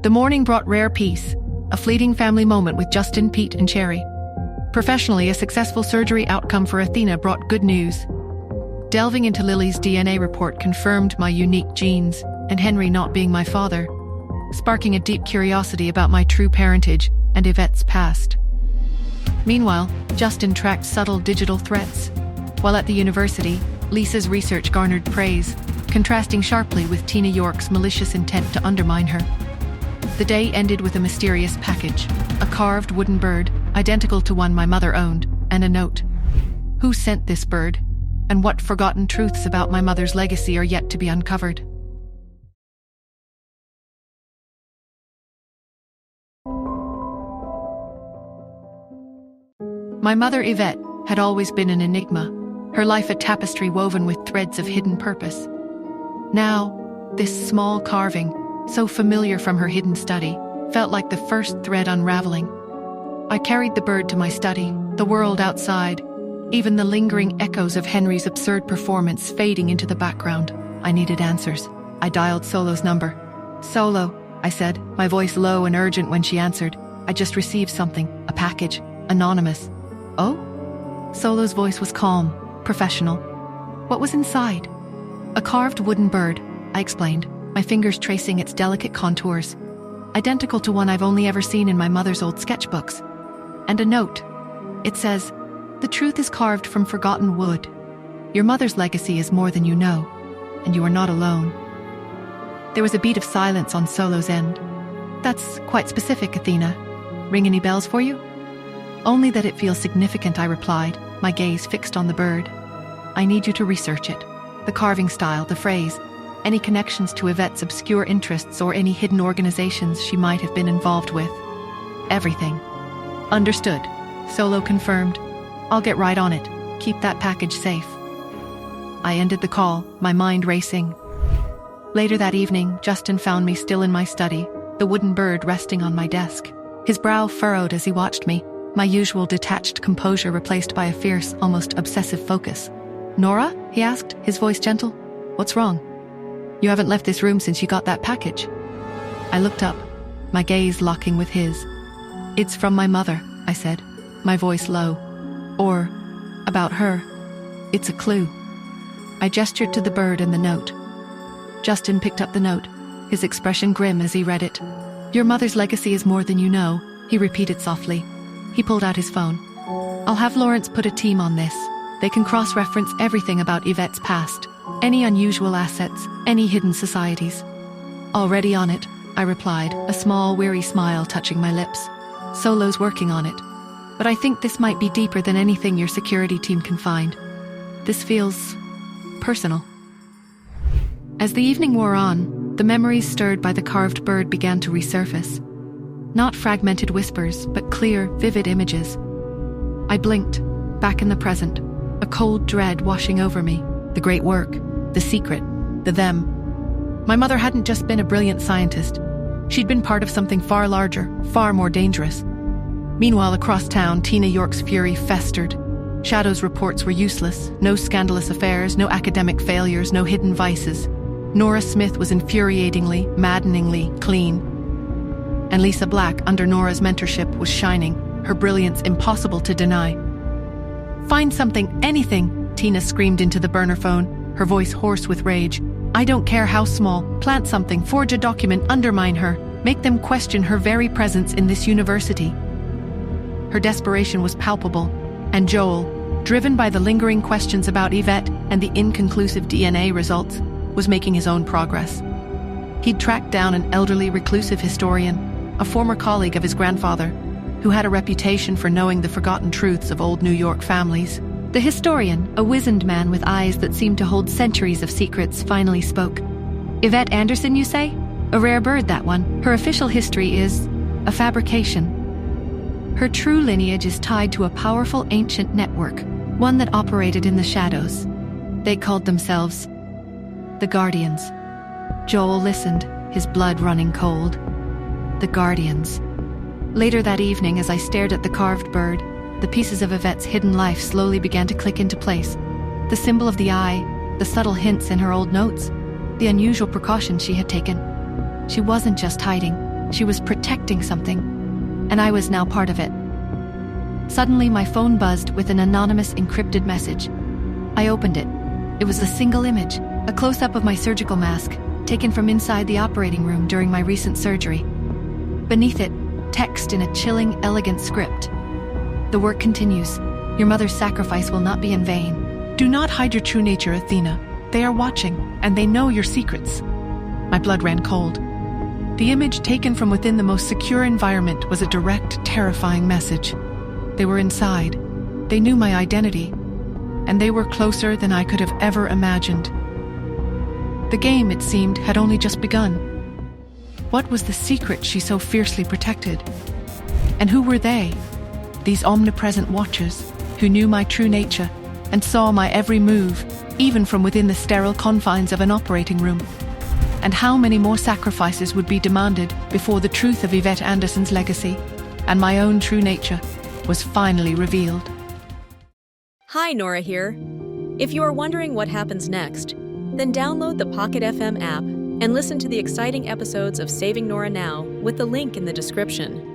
The morning brought rare peace, a fleeting family moment with Justin, Pete, and Cherry. Professionally, a successful surgery outcome for Athena brought good news. Delving into Lily's DNA report confirmed my unique genes, and Henry not being my father, sparking a deep curiosity about my true parentage and Yvette's past. Meanwhile, Justin tracked subtle digital threats. While at the university, Lisa's research garnered praise, contrasting sharply with Tina York's malicious intent to undermine her. The day ended with a mysterious package, a carved wooden bird, identical to one my mother owned, and a note. Who sent this bird? And what forgotten truths about my mother's legacy are yet to be uncovered? My mother, Yvette, had always been an enigma, her life a tapestry woven with threads of hidden purpose. Now, this small carving, so familiar from her hidden study, felt like the first thread unraveling. I carried the bird to my study, the world outside, even the lingering echoes of Henry's absurd performance fading into the background. I needed answers. I dialed Solo's number. "Solo," I said, my voice low and urgent when she answered. "I just received something, a package, anonymous." "Oh?" Solo's voice was calm, professional. "What was inside?" "A carved wooden bird," I explained, my fingers tracing its delicate contours, identical to one I've only ever seen in my mother's old sketchbooks. "And a note. It says, 'The truth is carved from forgotten wood. Your mother's legacy is more than you know, and you are not alone.'" There was a beat of silence on Solo's end. "That's quite specific, Athena. Ring any bells for you?" "Only that it feels significant," I replied, my gaze fixed on the bird. "I need you to research it. The carving style, the phrase, any connections to Yvette's obscure interests or any hidden organizations she might have been involved with. Everything." "Understood," Solo confirmed. "I'll get right on it. Keep that package safe." I ended the call, my mind racing. Later that evening, Justin found me still in my study, the wooden bird resting on my desk. His brow furrowed as he watched me, my usual detached composure replaced by a fierce, almost obsessive focus. "Nora?" he asked, his voice gentle. "What's wrong? You haven't left this room since you got that package." I looked up, my gaze locking with his. "It's from my mother," I said, my voice low. "Or about her. It's a clue." I gestured to the bird and the note. Justin picked up the note, his expression grim as he read it. "Your mother's legacy is more than you know," he repeated softly. He pulled out his phone. "I'll have Lawrence put a team on this. They can cross-reference everything about Yvette's past, any unusual assets, any hidden societies." "Already on it," I replied, a small, weary smile touching my lips. "Solo's working on it. But I think this might be deeper than anything your security team can find. This feels personal." As the evening wore on, the memories stirred by the carved bird began to resurface. Not fragmented whispers, but clear, vivid images. I blinked, back in the present, a cold dread washing over me. The great work, the secret, the them. My mother hadn't just been a brilliant scientist. She'd been part of something far larger, far more dangerous. Meanwhile, across town, Tina York's fury festered. Shadow's reports were useless. No scandalous affairs, no academic failures, no hidden vices. Nora Smith was infuriatingly, maddeningly clean. And Lisa Black, under Nora's mentorship, was shining, her brilliance impossible to deny. "Find something, anything," Tina screamed into the burner phone, her voice hoarse with rage. "I don't care how small. Plant something, forge a document, undermine her. Make them question her very presence in this university." Her desperation was palpable, and Joel, driven by the lingering questions about Yvette and the inconclusive DNA results, was making his own progress. He'd tracked down an elderly reclusive historian, a former colleague of his grandfather, who had a reputation for knowing the forgotten truths of old New York families. The historian, a wizened man with eyes that seemed to hold centuries of secrets, finally spoke. "Yvette Anderson, you say? A rare bird, that one. Her official history is a fabrication. Her true lineage is tied to a powerful ancient network, one that operated in the shadows. They called themselves the Guardians." Joel listened, his blood running cold. The Guardians. Later that evening, as I stared at the carved bird, the pieces of Yvette's hidden life slowly began to click into place. The symbol of the eye, the subtle hints in her old notes, the unusual precautions she had taken. She wasn't just hiding. She was protecting something, and I was now part of it. Suddenly, my phone buzzed with an anonymous encrypted message. I opened it. It was a single image, a close-up of my surgical mask, taken from inside the operating room during my recent surgery. Beneath it, text in a chilling, elegant script. The work continues. Your mother's sacrifice will not be in vain. Do not hide your true nature, Athena. They are watching, and they know your secrets. My blood ran cold. The image taken from within the most secure environment was a direct, terrifying message. They were inside. They knew my identity, and they were closer than I could have ever imagined. The game, it seemed, had only just begun. What was the secret she so fiercely protected? And who were they? These omnipresent watchers, who knew my true nature and saw my every move, even from within the sterile confines of an operating room. And how many more sacrifices would be demanded before the truth of Yvette Anderson's legacy and my own true nature was finally revealed? Hi, Nora here. If you are wondering what happens next, then download the Pocket FM app and listen to the exciting episodes of Saving Nora Now with the link in the description.